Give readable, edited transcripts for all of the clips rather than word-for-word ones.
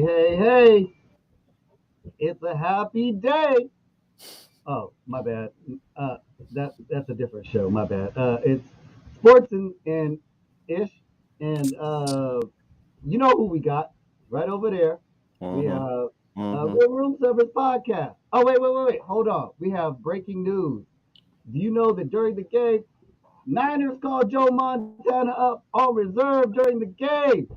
Hey, it's a happy day. Oh, my bad. Uh, that's a different show. My bad. It's sports and ish, and you know who we got right over there. We Mm-hmm. have Mm-hmm. Real Room Service Podcast. Oh, wait. Hold on. We have breaking news. Do you know that during the game, Niners called Joe Montana up on reserve during the game?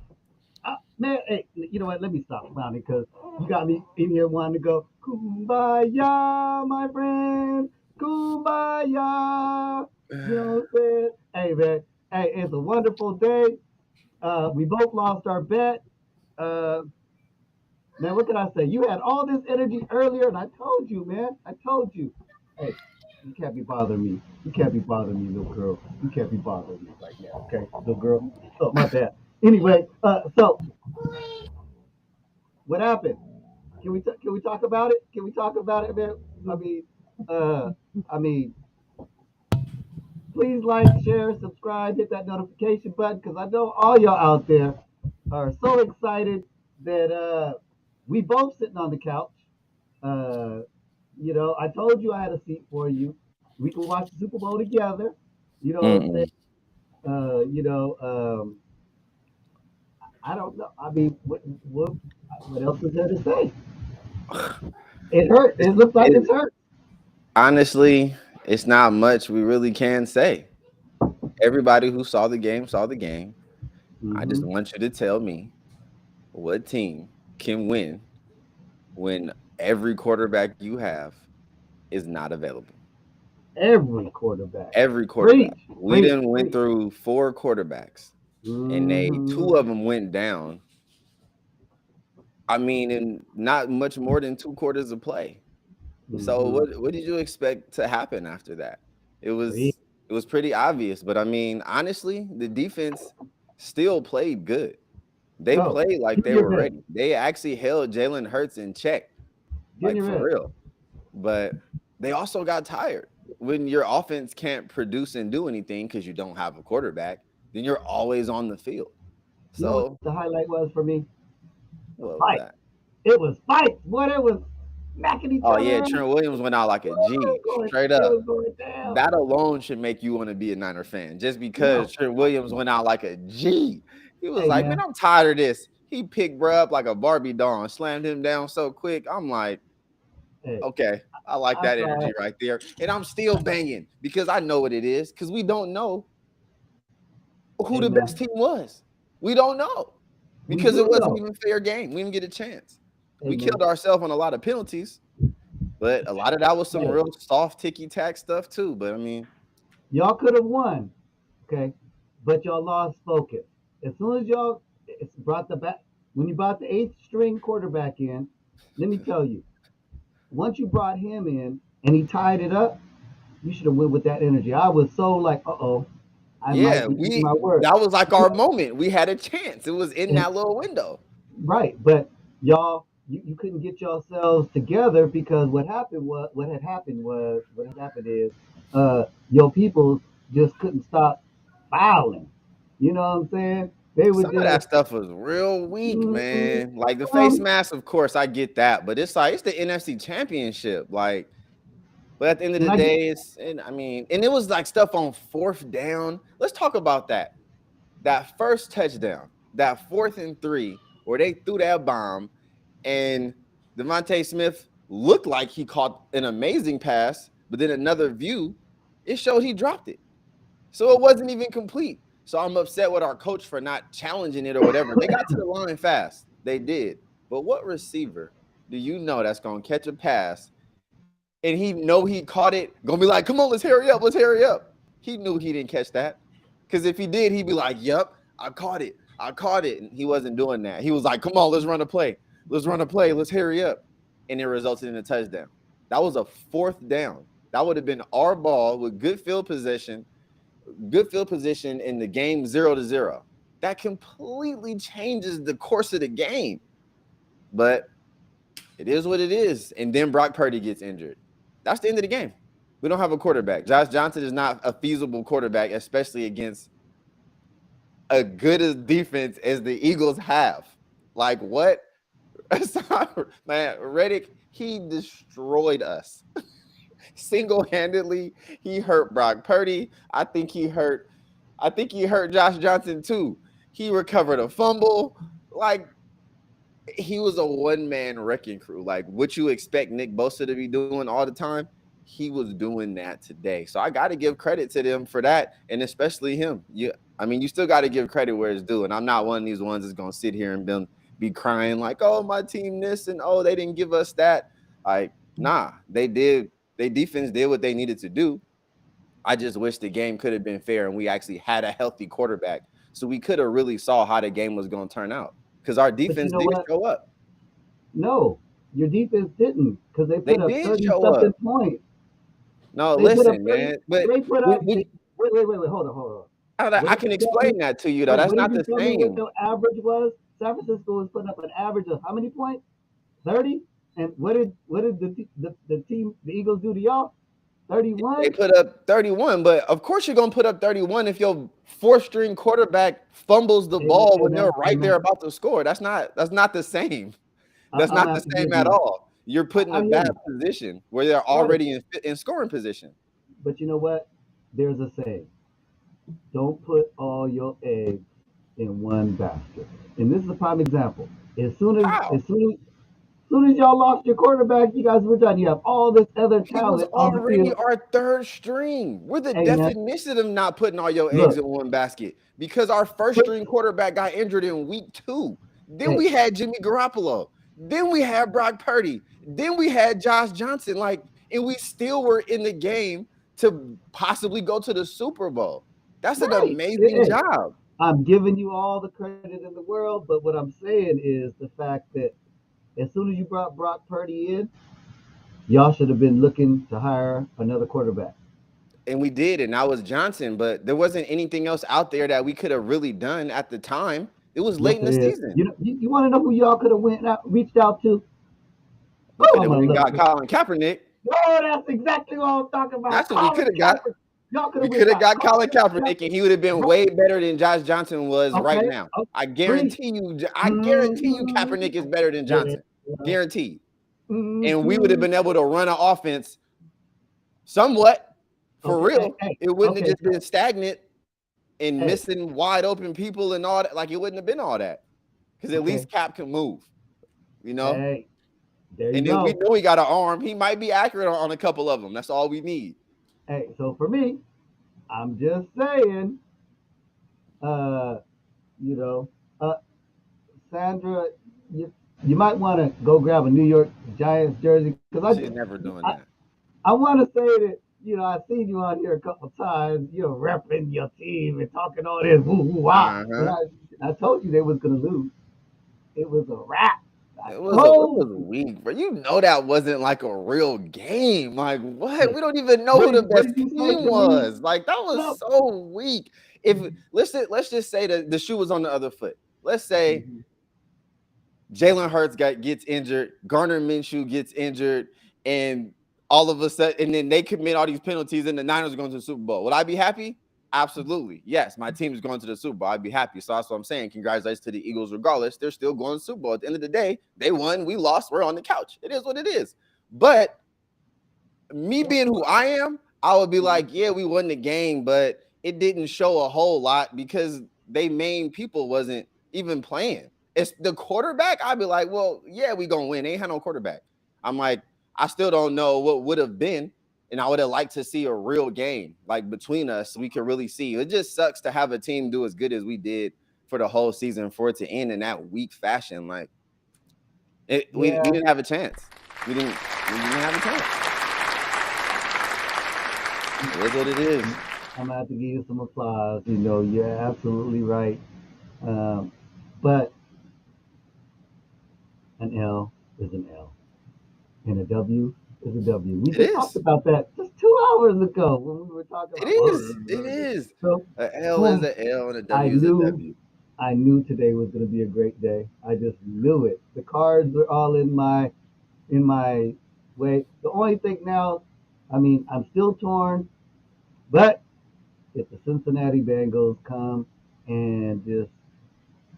Man, hey, you know what? Let me stop clowning because you got me in here wanting to go, Kumbaya, my friend, Kumbaya. You know what I'm saying? Hey, man, hey, it's a wonderful day. We both lost our bet. Uh, man, what can I say? You had all this energy earlier, and I told you, man. I told you. Hey, you can't be bothering me. You can't be bothering me, little girl. You can't be bothering me right now, okay, little girl? Oh, my bad. Anyway, so what happened? Can we talk about it? Can we talk about it, man? I mean, uh, I mean, please like, share, subscribe, hit that notification button because I know all y'all out there are so excited that we both sitting on the couch. Uh, I told you I had a seat for you. We can watch the Super Bowl together. You know what I'm saying? Mm-mm. Uh, you know, um, I don't know. I mean, what else is there to say? It hurt. It's, It looks like it, it's hurt. honestly, it's not much we really can say. Everybody who saw the game saw the game. I just Hmm. want you to tell me what team can win when every quarterback you have is not available. Every quarterback. Every quarterback. Preach, We preach, done went preach. through four quarterbacks, and two Hmm. of them went down. I mean, in not much more than two quarters of play. So Hmm. what did you expect to happen after that? It Preach. was it was pretty obvious, but I mean, honestly, the defense still played good. They Go. played like Give me they your were best. ready. They actually held Jalen Hurts in check, Give me like your for best. real. But they also got tired. When your offense can't produce and do anything because you don't have a quarterback, then you're always on the field. You know what So the highlight was for me? The what was fight. that? It was fights. What it was smacking each Oh other yeah, in. Trent Williams went out like a G, straight It up. was going down. That alone should make you want to be a Niner fan, just because No. Trent Williams went out like a G. He was Hey like, "Man, man. I'm tired of this." He picked bruh up like a Barbie doll and slammed him down so quick. I'm like, Hey, okay, I like I that saw energy it. right there, and I'm still banging because I know what it is. Because we don't know who Hey the best man. team was. We don't know We because it do wasn't know. even fair game. We didn't get a chance. Hey We man. killed ourselves on a lot of penalties, but a lot of that was some Hey, real soft ticky tack stuff too. But I mean, y'all could have won. Okay, but y'all lost focus. As soon as y'all brought the back, when you brought the eighth string quarterback in, let me tell you, once you brought him in and he tied it up, you should have went with that energy. I was so like, uh-oh, I might yeah, be eating we my word. that was like You our know, moment. We had a chance. It was in and that little window. right, but y'all, you couldn't get yourselves together because what had happened is your people just couldn't stop fouling. You know what I'm saying? They were Some of that just stuff was real weak, mm, man. Like the face um, mask, of course, I get that, but it's like it's the NFC Championship. Like, but at the end of and the I get day, and I mean, and it was like stuff on fourth down. Let's talk about that. That first touchdown, that 4th and 3, where they threw that bomb, and Devontae Smith looked like he caught an amazing pass, but then another view, it showed he dropped it. So it wasn't even complete. So I'm upset with our coach for not challenging it or whatever. They got to the line fast. They did. But what receiver do you know that's going to catch a pass and he know he caught it, going to be like, "Come on, let's hurry up. Let's hurry up." He knew he didn't catch that. Cuz if he did, he'd be like, "Yep, I caught it. I caught it." And he wasn't doing that. He was like, "Come on, let's run a play. Let's run a play. Let's hurry up." And it resulted in a touchdown. That was a fourth down. That would have been our ball with good field position in the game 0-0. That completely changes the course of the game. But it is what it is. And then Brock Purdy gets injured. That's the end of the game. We don't have a quarterback. Josh Johnson is not a feasible quarterback, especially against a good as defense as the Eagles have. Like what? Man, Reddick, he destroyed us single handedly. He hurt Brock Purdy. I think he hurt Josh Johnson too. He recovered a fumble. Like he was a one man wrecking crew. Like what you expect Nick Bosa to be doing all the time, he was doing that today. So I got to give credit to them for that, and especially him. I mean, you still got to give credit where it's due. And I'm not one of these ones that's gonna sit here and be crying like, "Oh, my team this and oh, they didn't give us that." Like, nah, they did. They defense did what they needed to do. I just wish the game could have been fair and we actually had a healthy quarterback, so we could have really saw how the game was going to turn out. Because our But you defense know did what? show up. No, your defense didn't because they They put up did 30 show something up. points. No, They put up listen, 30. man. But They put up. we Wait. Hold on. What I did can you tell me? explain that to you though. Wait, That's what did not you the tell me what same. the average was? San Francisco was putting up an average of how many points? 30. And what did the team the Eagles do to y'all? They 31. put up 31, but of course you're gonna put up 31 if your fourth string quarterback fumbles the Amen. ball when they're Amen. right there Amen. about to score. That's not the same. That's I'm not gonna the have to same give at you. all. You're putting I a hear bad you. position where they're Right. already in scoring position. But you know what? There's a saying: don't put all your eggs in one basket. And this is a prime example. As soon as How? as soon as soon as y'all lost your quarterback, you guys were done. You have all this other He was talent on the already field. our third string. We're the Hey man, definition of not putting all your eggs look, in one basket because our first put string quarterback got injured in week 2. Then hey, we had Jimmy Garoppolo. Then we had Brock Purdy. Then we had Josh Johnson. Like, and we still were in the game to possibly go to the Super Bowl. That's an right. amazing Hey, job. I'm giving you all the credit in the world, but what I'm saying is the fact that as soon as you brought Brock Purdy in, y'all should have been looking to hire another quarterback. And we did, and that was Johnson, but there wasn't anything else out there that we could have really done at the time. It was Yes, late in it the is. season. You want to know who y'all could have reached out to? We Oh, could I'm have gonna went and look. got Colin Kaepernick. Oh, that's exactly what I'm talking about. That's what we could Colin have got. Kaepernick. Y'all could We have went could have got got Colin Colin Kaepernick, and Kaepernick. he would have been way better than Josh Johnson was right Okay. now. Oh, I preach. guarantee you. I guarantee you, Mm-hmm. Kaepernick is better than Yeah. Johnson. Guaranteed. And we would have Mm-hmm. been able to run an offense somewhat for Okay. Hey, real. hey. It wouldn't have Okay. just been stagnant and Hey. missing wide open people and all that. Like it wouldn't have been all that because at Okay. least Cap can move, you know. Hey. There you And if we go. know he got an arm, he might be accurate on a couple of them. That's all we need. Hey. So for me, I'm just saying. Uh, you know, uh, Sandra, you you might want to go grab a New York Giants jersey because She's never doing that. I want to say that I've seen you on here a couple times, repping your team and talking all this woo woo wah. Uh But huh. I told you they was gonna lose. It was a wrap. I It told was you. weak, but you know that wasn't like a real game. Like what? Hey, We don't even know who the what best did you say team to me? was. Like that was Look. so weak. If let's just say that the shoe was on the other foot. Let's say Mhm. Jalen Hurts gets injured, Garner Minshew gets injured, and all of a sudden, and then they commit all these penalties, and the Niners are going to the Super Bowl. Would I be happy? Absolutely. Yes, my team is going to the Super Bowl. I'd be happy. So that's what I'm saying. Congratulations to the Eagles, regardless. They're still going to the Super Bowl. At the end of the day, they won, we lost, we're on the couch. It is what it is. But me being who I am, I would be like, yeah, we won the game, but it didn't show a whole lot because they main people wasn't even playing. It's the quarterback. I'd be like, well, yeah, we gonna win. They ain't had no quarterback. I'm like, I still don't know what would have been, and I would have liked to see a real game like between us. So we could really see. It just sucks to have a team do as good as we did for the whole season for it to end in that weak fashion. Like we Yeah. didn't have a chance. We didn't have a chance. It is what it is. I'm gonna have to give you some applause. You're absolutely right. Um, but an L is an L, and a W is a W. We It just talked is. about that just 2 hours ago when we were talking It about. is. It is. So, A L is boom! a L and a I W is a knew, W. I knew today was going to be a great day. I just knew it. The cards were all in my way. The only thing now, I mean, I'm still torn, but if the Cincinnati Bengals come and just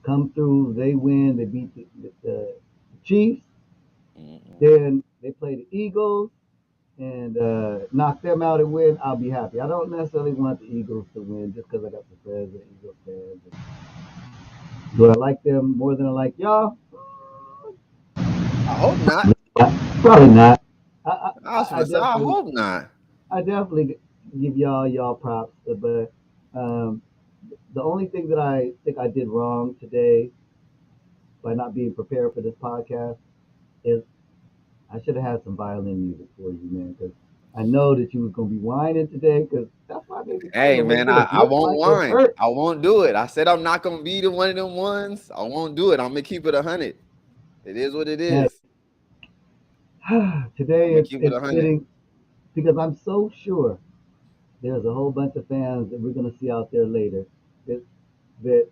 come through, they win. They beat the Chiefs, Mm-mm. then they play the Eagles and knock them out and win, I'll be happy. I don't necessarily want the Eagles to win just because I got some friends that are Eagles fans. Do I like them more than I like y'all? I hope not. Probably not. I, I was I gonna say, I definitely, hope not. I definitely give y'all props, but um, the only thing that I think I did wrong today by not being prepared for this podcast is I should have had some violin music for you, man, because I know that you was gonna be whining today, because that's why I made this Hey segment where man, it I looks won't like it whine. hurt. I won't do it. I said I'm not gonna be the one of them ones. I won't do it. I'm gonna keep it 100. It is what it Hey, is. I'm today gonna keep it it's 100. fitting because I'm so sure there's a whole bunch of fans that we're gonna see out there later that that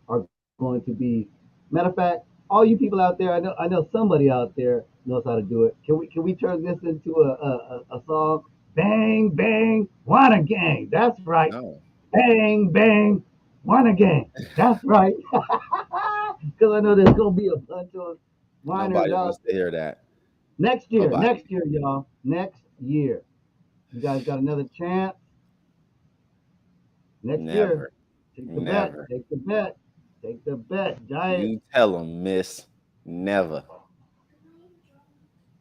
are going to be. Matter of fact, all you people out there, I know somebody out there knows how to do it. Can we turn this into a song? Bang bang, wanna gang. That's right. No, Bang bang, wanna gang. That's right. Because I know there's gonna be a bunch of whiners nobody out wants to there. hear that. Next Nobody. year, y'all. Next year, you guys got another chance. Next year, Never. take the bet. Never. Take the bet. Take the bet. Giants. You tell them, miss. Never.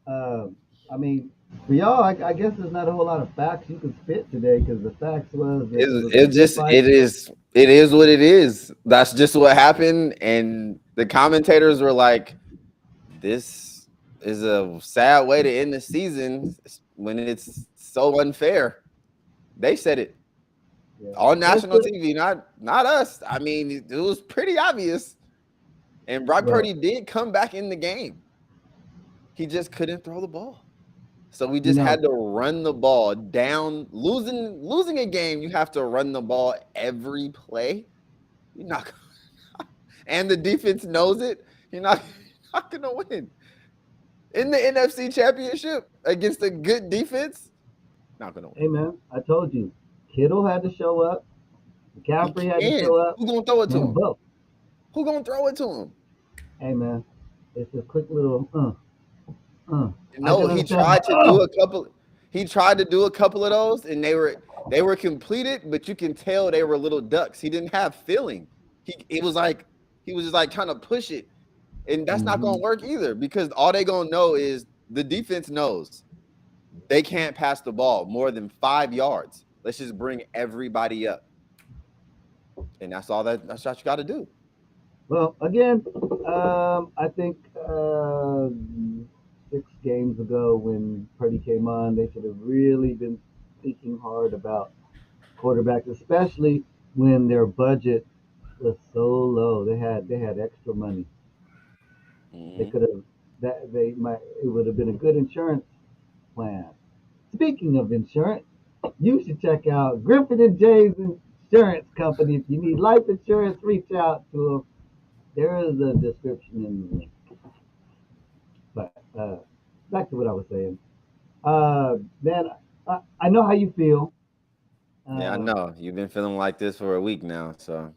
Um, I mean, for y'all, I guess there's not a whole lot of facts you can spit today because the facts was that it was a It good just fight. it is what it is. That's just what happened. And the commentators were like, this is a sad way to end the season when it's so unfair. They said it Yeah, on it's national good. TV, not us. I mean, it was pretty obvious. And Brock Well, Purdy did come back in the game. He just couldn't throw the ball. So we you just know, had to run the ball down. Losing a game, you have to run the ball every play. You're not, and the defense knows it. You're not, not gonna win in the NFC Championship against a good defense. Not gonna win. hey man, I told you, Kittle had to show up, He McCaffrey had to can't. show up, Who gonna throw it to and him? both. Who gonna throw it to him? Hey man, it's a quick little I No, can he understand. tried to do a couple. He tried to do a couple of those, and they were completed, but you can tell they were little ducks. He didn't have feeling. It was like he was just like trying to push it, and that's not Hmm. gonna work either because all they gonna know is the defense knows they can't pass the ball more than 5 yards. Let's just bring everybody up, and that's what you got to do. Well, again, I think 6 games ago when Purdy came on, they should have really been thinking hard about quarterbacks, especially when their budget was so low. They had extra money. They Mm-hmm. could have that they might it would have been a good insurance plan. Speaking of insurance, you should check out Griffin and Jay's Insurance Company. If you need life insurance, reach out to them. There is a description in the link. But back to what I was saying. Man, I know how you feel. Yeah, I Uh, know you've been feeling like this for a week now, so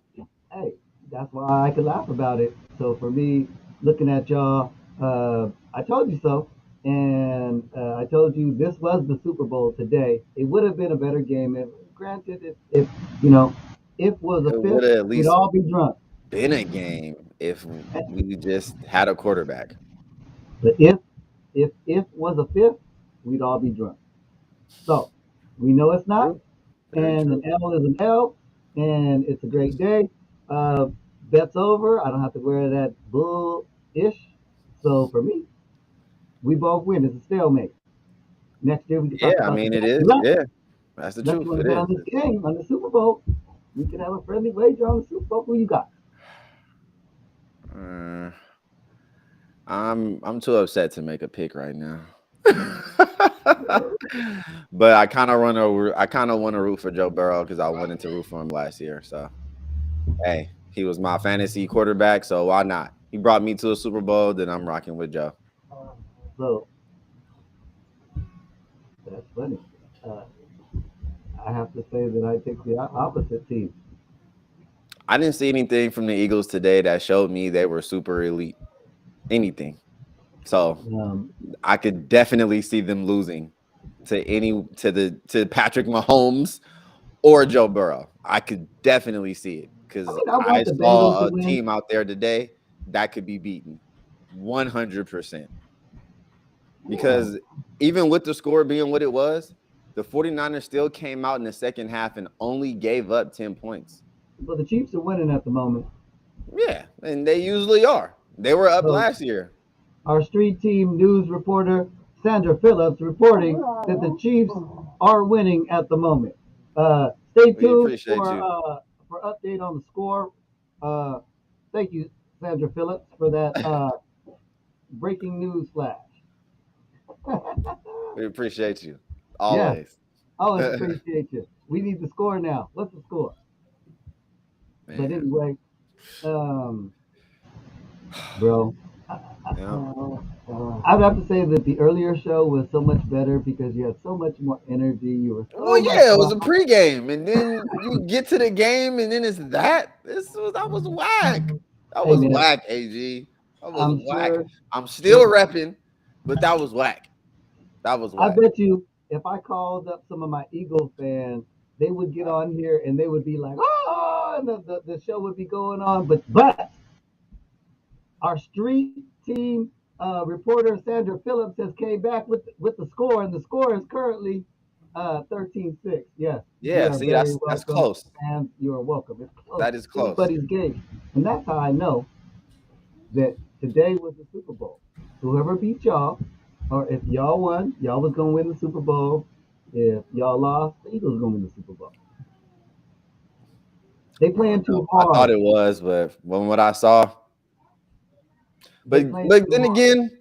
hey, that's why I could laugh about it. So for me, looking at y'all, I told you so. And I told you this was the Super Bowl today. It would have been a better game. If, granted, if you know, if was a it fifth, would have at we'd least all be drunk. been a game if we just had a quarterback. But if was a fifth, we'd all be drunk. So we know it's not. True. Very And an true. L is an L, and it's a great day. Uh, Bet's over. I don't have to wear that bull-ish. So for me, we both win. It's a stalemate. Next year we can Yeah, talk I about the mean it best is. luck. Yeah, that's the Unless you truth. want to It bet is. on this game, on the Super Bowl, we can have a friendly wager on the Super Bowl. Who you got? Uh, I'm too upset to make a pick right now. But I kind of want to root for Joe Burrow because I wanted to root for him last year. So hey, he was my fantasy quarterback, so why not? He brought me to a Super Bowl, then I'm rocking with Joe. So that's funny. Uh, I have to say that I take the opposite team. I didn't see anything from the Eagles today that showed me they were super elite. anything. So Um, I could definitely see them losing to Patrick Mahomes or Joe Burrow. I could definitely see it I because mean, I want I the Bengals saw to a win. team out there today that could be beaten 100%. Yeah, Because even with the score being what it was, the 49ers still came out in the second half and only gave up 10 points. but the Chiefs are winning at the moment. Yeah, and they usually are. They were up So last year. our street team news reporter Sandra Phillips reporting that the Chiefs are winning at the moment. Stay We tuned appreciate you. for update on the score. Uh, thank you, Sandra Phillips, for that breaking news flash. We appreciate you Yeah, always. always appreciate you. We need the score now. What's the score? But Man. anyway, um, bro, Yeah. I'd have to say that the earlier show was so much better because you had so much more energy. You were Well, so much yeah, it was more. a pregame, and then you get to the game, and then it's that. That was whack. That Hey was man, whack, AG. That was I'm whack. sure. I'm still If repping, but that was whack. That was I whack. bet you, if I called up some of my Eagles fans, they would get on here and they would be like, "Oh," and the show would be going on. But our street team reporter Sandra Phillips has came back with the score, and the score is currently 13-6. Yes, we Yeah, are see, very that's welcome, close. fans. You are welcome. It's close, That is close. anybody's game, and that's how I know that today was the Super Bowl. Whoever beat y'all, or if y'all won, y'all was gonna win the Super Bowl. If y'all lost, the Eagles were gonna win the Super Bowl. They I playing don't know. too I thought hard. it was, but from what I saw, They playing but too then hard. again,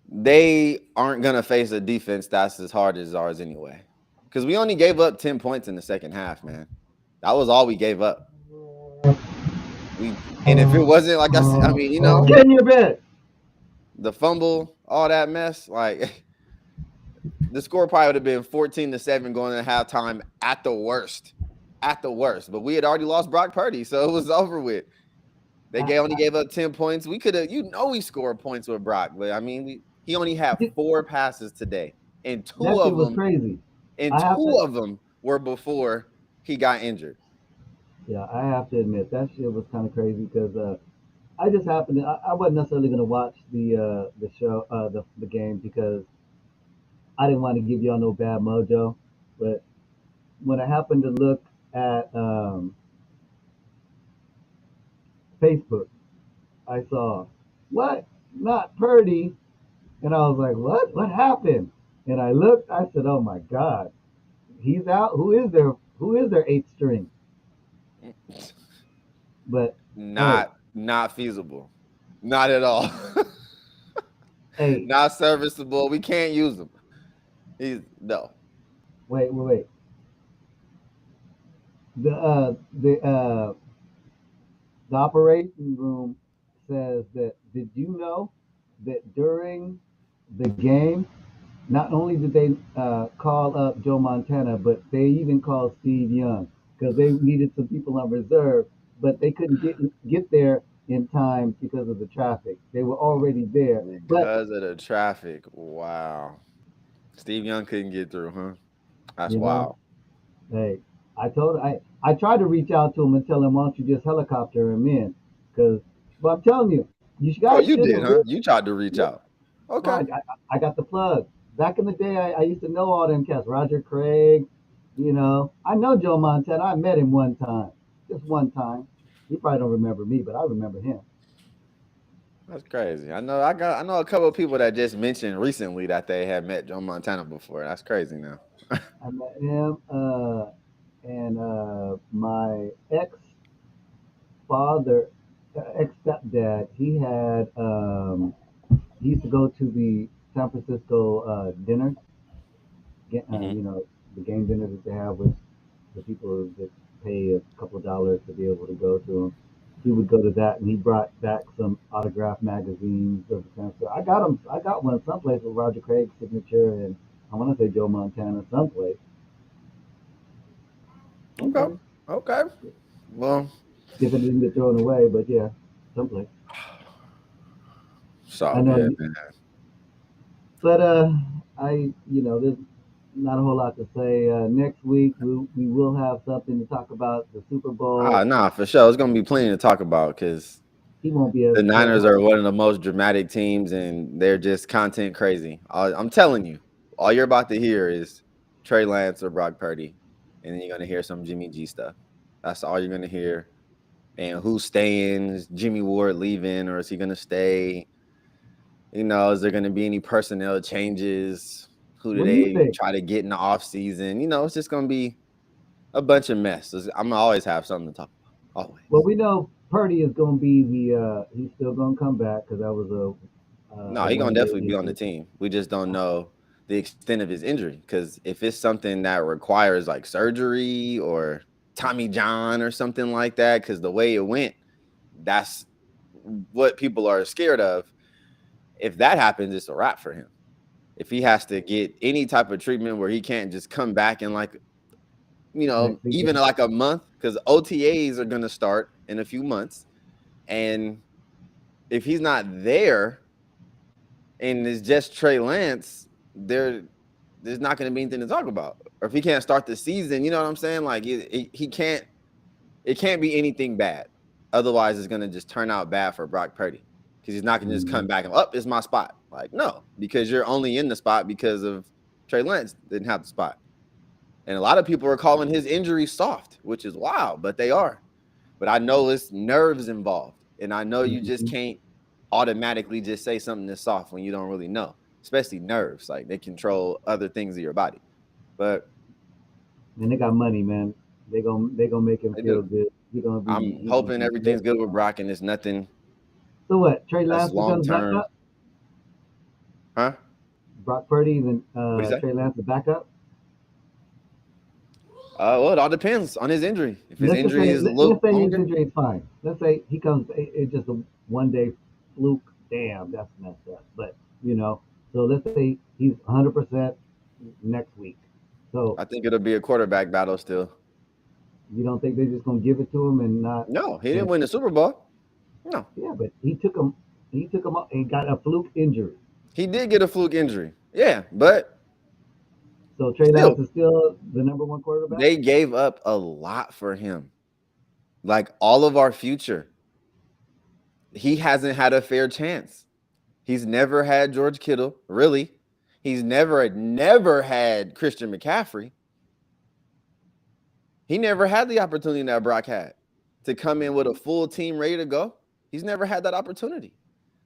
they aren't gonna face a defense that's as hard as ours anyway. Because we only gave up 10 points in the second half, man. That was all we gave up. We and if it wasn't like I said, I mean, Get in your bed. the fumble, all that mess, like the score probably would have been 14-7 going into halftime at the worst. At the worst. But we had already lost Brock Purdy, so it was over with. Only gave up 10 points. We could have, we scored points with Brock, but I mean, he only had 4 passes today, and That shit was crazy. I have to, two of them were before he got injured. yeah, I have to admit that shit was kind of crazy because I just happened to, I wasn't necessarily gonna watch the show, the game because I didn't want to give y'all no bad mojo, but when I happened to look at Facebook, I saw what not Purdy, and I was like, what? What happened? And I looked. I said, oh my God, he's out. Who is there? Who is their eighth string? But hey, Not feasible. Not at all. hey, Not serviceable. We can't use him. He's no. wait. The uh, the uh, the operation room says that. Did you know that during the game, not only did they call up Joe Montana, but they even called Steve Young because they needed some people on reserve, but they couldn't get there in time because of the traffic. They were already there, but Because of the traffic. Wow. Steve Young couldn't get through, huh? That's you know, wild. hey, I tried to reach out to him and tell him, why don't you just helicopter him in? Because, but I'm telling you, you Oh, guys you should did, have. huh? You tried to reach out. Okay. Right, I got the plug. Back in the day, I used to know all them cats. Roger Craig, I know Joe Montana. I met him one time, just one time. He probably don't remember me, but I remember him. That's crazy. I know a couple of people that just mentioned recently that they had met Joe Montana before. That's crazy now. I met him, and my ex-father, ex-stepdad. He used to go to the San Francisco dinners, Hmm. the game dinners that they have with the people that pay a couple of dollars to be able to go to him. He would go to that, and he brought back some autograph magazines of the transfer. I got him. I got one someplace with Roger Craig's signature, and I want to say Joe Montana someplace. Okay. Someplace. Okay. Well, If it didn't get thrown away, but yeah, someplace. It's I all know, good, man. but there's not a whole lot to say. Next week we will have something to talk about the Super Ah, Bowl. nah, for sure. It's gonna be plenty to talk about because He won't be the upset. Niners are one of the most dramatic teams, and they're just content crazy. I'm telling you, all you're about to hear is Trey Lance or Brock Purdy, and then you're gonna hear some Jimmy G stuff. That's all you're gonna hear. And who's staying? Is Jimmy Ward leaving, or is he gonna stay? Is there gonna be any personnel changes? Who do What do you they think? try to get in the off season? It's just gonna be a bunch of mess. I'm gonna always have something to talk about. Well, Always. we know Purdy is going to be he's still going to come back because that was a No, he's one gonna year definitely be on the injury. team. We just don't know the extent of his injury. Because if it's something that requires like surgery or Tommy John or something like that, because the way it went, that's what people are scared of. If that happens, it's a wrap for him. If he has to get any type of treatment where he can't just come back in like, Next even season. like a month, because OTAs are gonna start in a few months. And if he's not there, and it's just Trey Lance, there's not going to be anything to talk about. Or if he can't start the season, you know what I'm saying? Like he can't. It can't be anything bad. Otherwise, it's going to just turn out bad for Brock Purdy because he's not going to just Mhm. come back and it's my spot. Like no, because you're only in the spot because of Trey Lance didn't have the spot, and a lot of people are calling his injury soft, which is wild, but they are. But I know it's nerves involved, and I know you just Mhm. can't automatically just say something that's soft when you don't really know, especially nerves. Like they control other things of your body. But And they got money, man. They gonna make him they feel do. good. I'm He gonna hoping be good. everything's good with Brock and it's nothing So what? Trey that's Lance long becomes term. backup. Huh? Brock Purdy, then What do you say? Trey Lance the backup. Well, it all depends on his injury. If his Let's just injury say is a let's little say his longer, injury is fine. Let's say he comes. It's just a 1 day fluke. Damn, that's messed up. But so let's say he's 100% next week. So I think it'll be a quarterback battle still. you don't think they're just gonna give it to him and not? No, he didn't And win the Super Bowl. No, yeah, but he took him. He took him up and got a fluke injury. he did get a fluke injury. Yeah, but So Trey Lance still, is still the number one quarterback. they gave up a lot for him. Like all of our future. He hasn't had a fair chance. He's never had George Kittle, really. He's never had Christian McCaffrey. He never had the opportunity that Brock had to come in with a full team ready to go. He's never had that opportunity.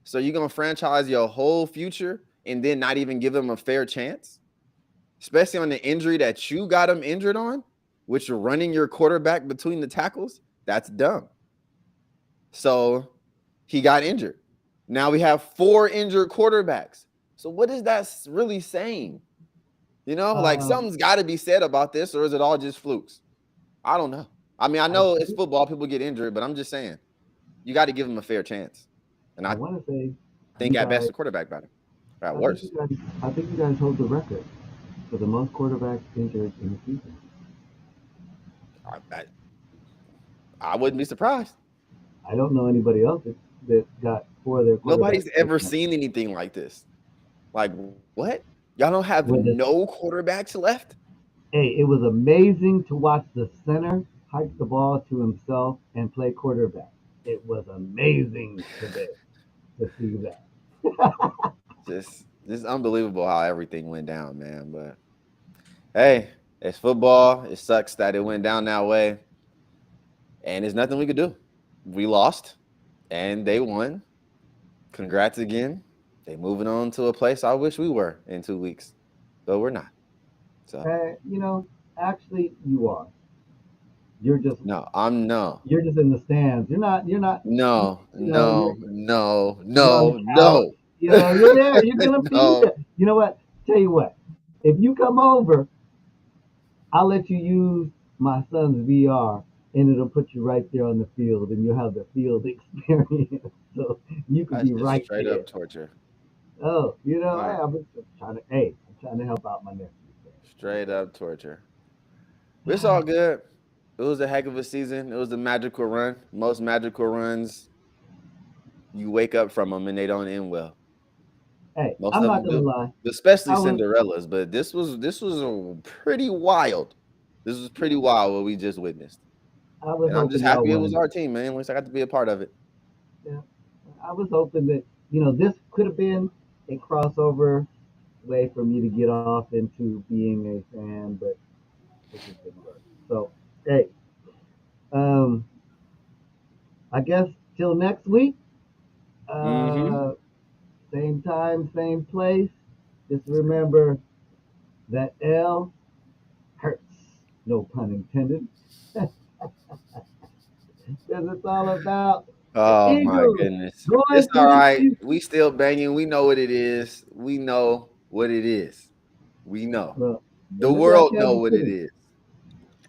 So you're gonna franchise your whole future and then not even give him a fair chance, especially on the injury that you got him injured on, which you're running your quarterback between the tackles. That's dumb. So he got injured. Now we have 4 injured quarterbacks. So what is that really saying? Like Um, something's got to be said about this, or is it all just flukes? I don't know. I mean, I I know it's think football, people get injured, but I'm just saying you got to give them a fair chance. And I I want to say think you at best guys. the quarterback better, or at I think you worst. guys. I think you guys hold the record for the most quarterbacks injured in a season. I, I, I wouldn't be surprised. I don't know anybody else that got four of their quarterbacks Nobody's taken ever out. seen anything like this. Like what? Y'all don't have With the no quarterbacks left? Hey, it was amazing to watch the center hike the ball to himself and play quarterback. It was amazing today to see that. Just unbelievable how everything went down, man. But hey, it's football. It sucks that it went down that way, and there's nothing we could do. We lost, and they won. Congrats again. They moving on to a place I wish we were in 2 weeks, but we're not. So You know, actually, you are. You're just no, I'm no, you're just in the stands. You're not. You're not. You, no, you know, no, no, you're on the no, couch. no, You're there. You're gonna be no. there. You know what? Tell you what. If you come over, I'll let you use my son's VR, and it'll put you right there on the field, and you'll have the field experience. So you could That's be just right straight there. up torture. Oh, Like I'm just trying to. Hey, I'm trying to help out my nephew. straight up torture. But it's all good. It was a heck of a season. It was a magical run. Most magical runs you wake up from them and they don't end well. Hey, Most I'm of not them gonna do, lie. especially I was Cinderella's. But this was a pretty wild. This was pretty wild what we just witnessed, I was and I'm just hoping y'all happy it was won. our team, man. At least I got to be a part of it. Yeah, I was hoping that this could have been a crossover way for me to get off into being a fan, but it just didn't work. So, hey, um, I guess till next week. Mm-hmm. Uh, Same time, same place. Just remember that L hurts. No pun intended. Because it's all about the Oh my Eagles goodness. It's going to all the right. future. We still banging. We know what it is. We know what it is. We know. Well, The and look at our world know Kansas what it City. is.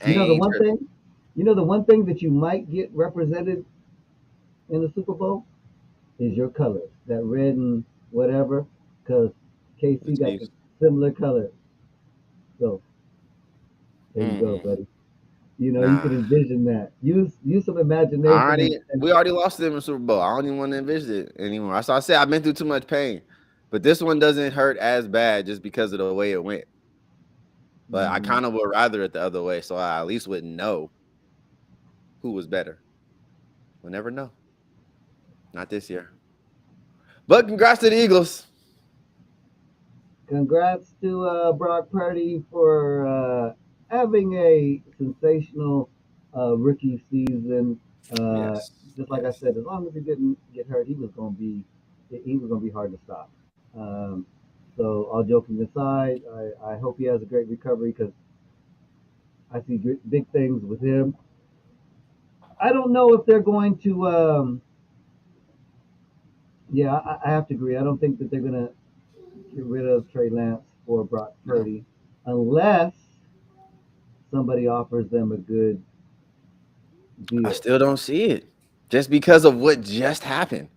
You know the Ain't one tripping. thing. The one thing that you might get represented in the Super Bowl is your colors, that red and whatever, because The KC got the Chiefs. similar colors. So there you go, Mm-mm. buddy. You can Nah. envision that. Use some imagination and We already lost to them in the Super Bowl. I don't even want to envision it anymore. That's why I said I've been through too much pain. But this one doesn't hurt as bad just because of the way it went. But I mm, kind of would rather it the other way, so I at least would know who was better. We'll never know. Not this year. But congrats to the Eagles. congrats to Brock Purdy for having a sensational rookie season. Uh, Yes. just like I Yes. said, as long as he didn't get hurt, he was gonna be hard to stop. Um, so all joking aside, I hope he has a great recovery because I see big things with him. I don't know if they're going to. Yeah, I have to agree. I don't think that they're gonna get rid of Trey Lance for Brock No. Purdy unless somebody offers them a good I deal. still don't see it. Just because of what just happened.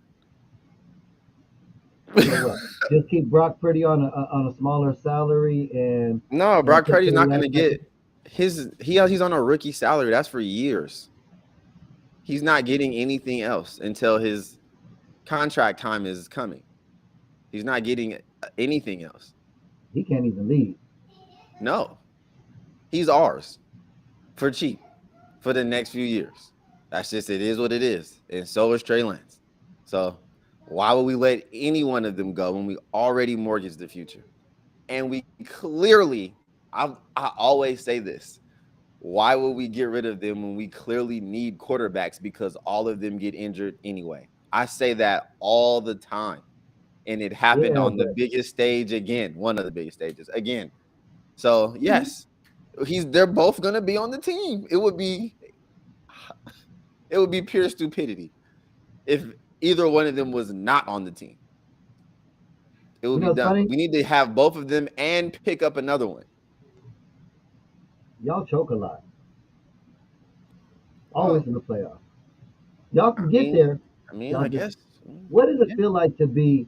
So what? Just keep Brock Purdy on a smaller salary and No, Brock put Purdy's Trey not going Lance to back get in. he's on a rookie salary. That's for years. He's not getting anything else until his contract time is coming. He's not getting anything else. He can't even leave. No, he's ours for cheap for the next few years. That's just it is what it is, and so is Trey Lance. So why would we let any one of them go when we already mortgaged the future? And we clearly, I always say this. Why would we get rid of them when we clearly need quarterbacks because all of them get injured anyway? I say that all the time. And it happened Yeah, on the but biggest stage again, one of the biggest stages again. So, yes, they're both going to be on the team. It would be pure stupidity if either one of them was not on the team. It would be it's dumb. funny. We need to have both of them and pick up another one. Y'all choke a lot, always Well, in the playoffs. Y'all I can get mean, there. I Y'all just. guess What does it yeah. feel like to be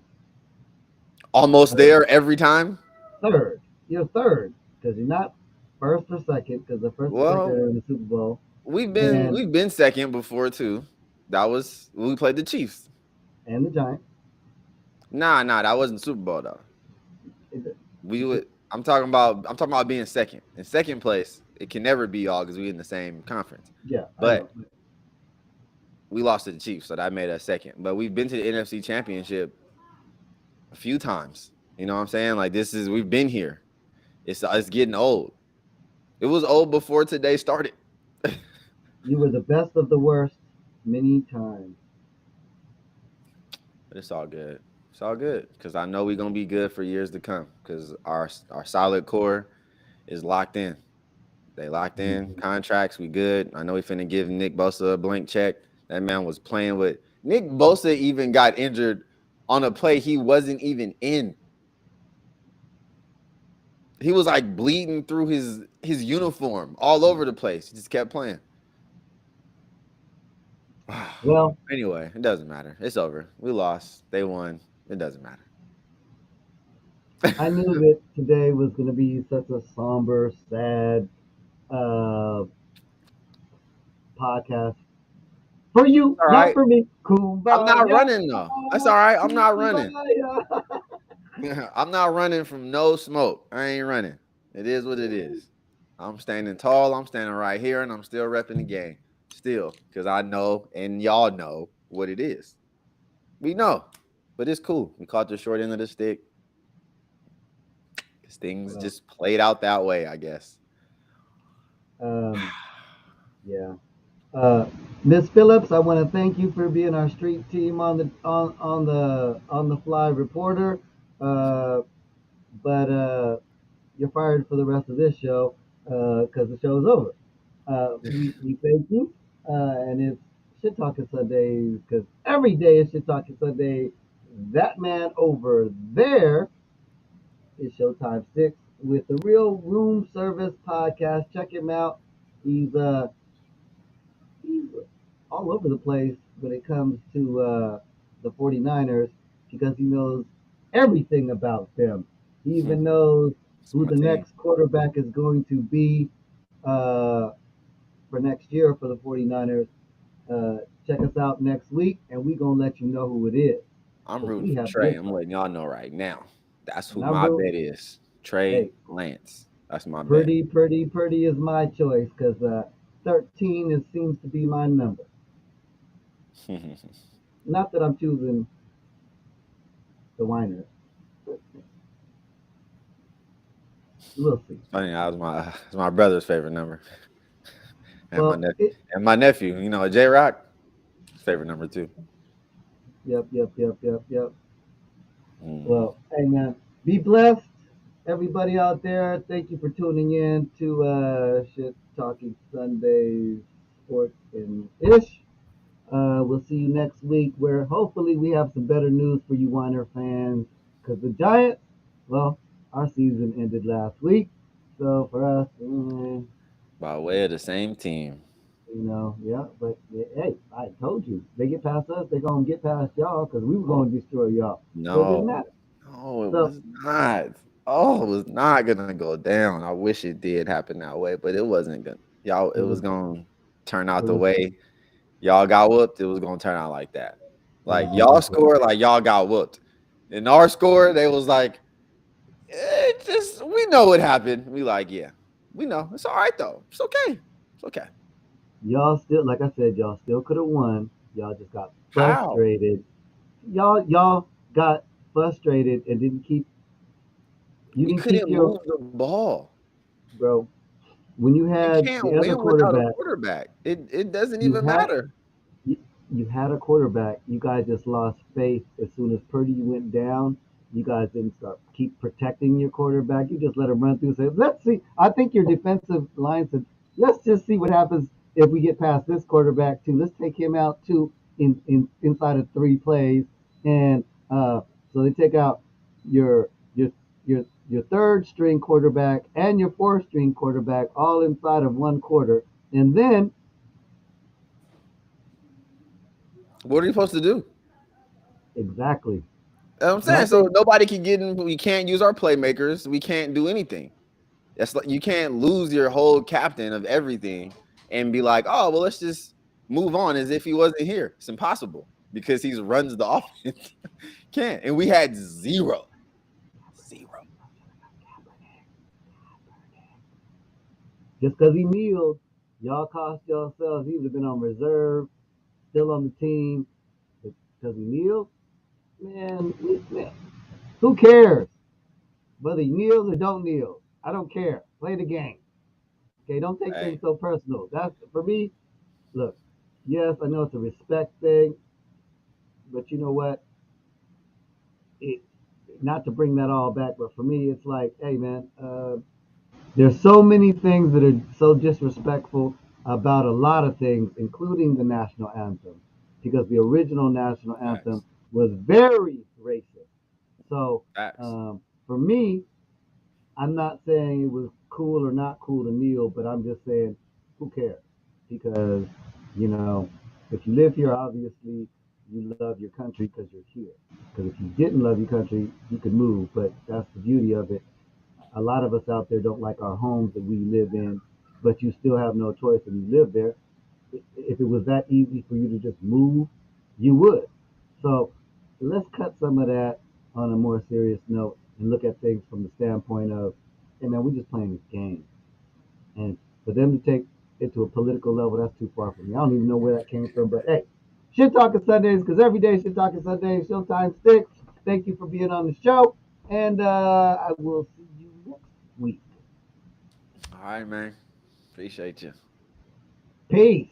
Almost uh, there every time. third? You're third because you're not first or second because the first and second Well, are in the Super Bowl, we've been and we've been second before too. That was when we played the Chiefs. and the Giants. Nah, that wasn't Super Bowl though. It, We it, would. I'm talking about being second. In second place, it can never be all because we in the same conference. yeah, I But know. we lost to the Chiefs, so that made us second. But we've been to the NFC Championship a few times. You know what I'm saying? Like we've been here. It's getting old. It was old before today started. You were the best of the worst many times. But it's all good. It's all good because I know we're gonna be good for years to come because our solid core is locked in. They locked in Mhm. contracts. We good. I know we finna give Nick Bosa a blank check. That man was playing with Nick Bosa. Even got injured on a play he wasn't even in. He was like bleeding through his uniform all over the place. He just kept playing. Well, Anyway, it doesn't matter. It's over. We lost. They won. It doesn't matter. I knew that today was going to be such a somber, sad uh, podcast For It's you, all not right. for me. I'm not Kumbaya, running though. That's all right. I'm not running. kumbaya. I'm not running from no smoke. I ain't running. It is what it is. I'm standing tall. I'm standing right here, and I'm still repping the game. Still, because I know, and y'all know what it is. We know, but it's cool. We caught the short end of the stick because things Well, just played out that way, I guess. um, yeah. Uh, Miss Phillips, I want to thank you for being our street team on the fly reporter. Uh, but you're fired for the rest of this show because the show's over. We thank you, and it's shit talking Sundays because every day is shit talking Sunday. That man over there is Showtime Stixx with the Real Room Service podcast. Check him out. He's all over the place when it comes to the 49ers because he knows everything about them. He even knows It's who my the team. next quarterback is going to be uh, for next year for the 49ers. Check us out next week, and we're going to let you know who it is I'm because rooting we for have the Trey. I'm info. letting y'all know right now. That's And who I'm my real, bet is. Trey hey, Lance. That's my bet. pretty is my choice because 13 seems to be my number. Not that I'm choosing the Winers. We'll see. Funny, that was my brother's favorite number, and Well, my nephew. J Rock, favorite number too. yep. Mhm. Well, hey man, be blessed, everybody out there. Thank you for tuning in to Shit Talking Sundays Sports and Ish. We'll see you next week where hopefully we have some better news for you Weiner fans because the Giants, well, our season ended last week. So for us, By way of the same team. yeah, but yeah, hey, I told you, they get past us, they're gonna get past y'all because we were gonna destroy y'all. So it didn't No, matter. no, it So was not. Oh, it was not gonna go down. I wish it did happen that way, but it wasn't gonna. Y'all, it it was was gonna turn out it the was way y'all got whooped. It was gonna turn out like that. it was Like gonna y'all be great. scored, like y'all got whooped. In our score, they was like, just we know what happened. We like, yeah, we know. It's all right though. It's okay. It's okay. Y'all still, like I said, y'all still could have won. Y'all just got How? frustrated. Y'all got frustrated and didn't keep. You We didn't keep couldn't your move the ball. bro. When you You had can't the other win without a quarterback, quarterback. It doesn't you even had matter. you, you had a quarterback. You guys just lost faith as soon as Purdy went down. You guys didn't start keep protecting your quarterback. You just let him run through. Say, let's see. I think your defensive line said, let's just see what happens if we get past this quarterback too. Let's take him out too in inside of 3 plays. And so they take out your your your third string quarterback and your fourth string quarterback all inside of 1 quarter. And then What are you supposed to do? exactly. You know what I'm And I saying, so think nobody can get in. We can't use our playmakers. We can't do anything. That's like you can't lose your whole captain of everything and be like, oh well, let's just move on as if he wasn't here. It's impossible because he runs the offense. Can't. And we had zero, zero. just because he kneeled, y'all cost yourselves. He would have been on reserve, still on the team. Because he kneeled, man, who cares whether he kneels or don't kneel? I don't care. Play the game. Okay, don't take things Hey, so personal. That's for me. Look, yes, I know it's a respect thing, but you know what? It not to bring that all back, but for me, it's like, hey, man, there's so many things that are so disrespectful about a lot of things, including the national anthem, because the original national anthem facts, was very racist. So facts. for me, I'm not saying it was cool or not cool to kneel, but I'm just saying, who cares? Because, you know, if you live here, obviously you love your country because you're here. Because if you didn't love your country, you could move, but that's the beauty of it. A lot of us out there don't like our homes that we live in, but you still have no choice and you live there. If it was that easy for you to just move, you would. So let's cut some of that on a more serious note and look at things from the standpoint of, hey man, we're just playing this game. And for them to take it to a political level, that's too far for me. I don't even know where that came from, but hey, shit talking Sundays, because every day shit talking Sundays, Showtime Stixx. Thank you for being on the show, and I will see you next week. All right, man. Appreciate you. Peace.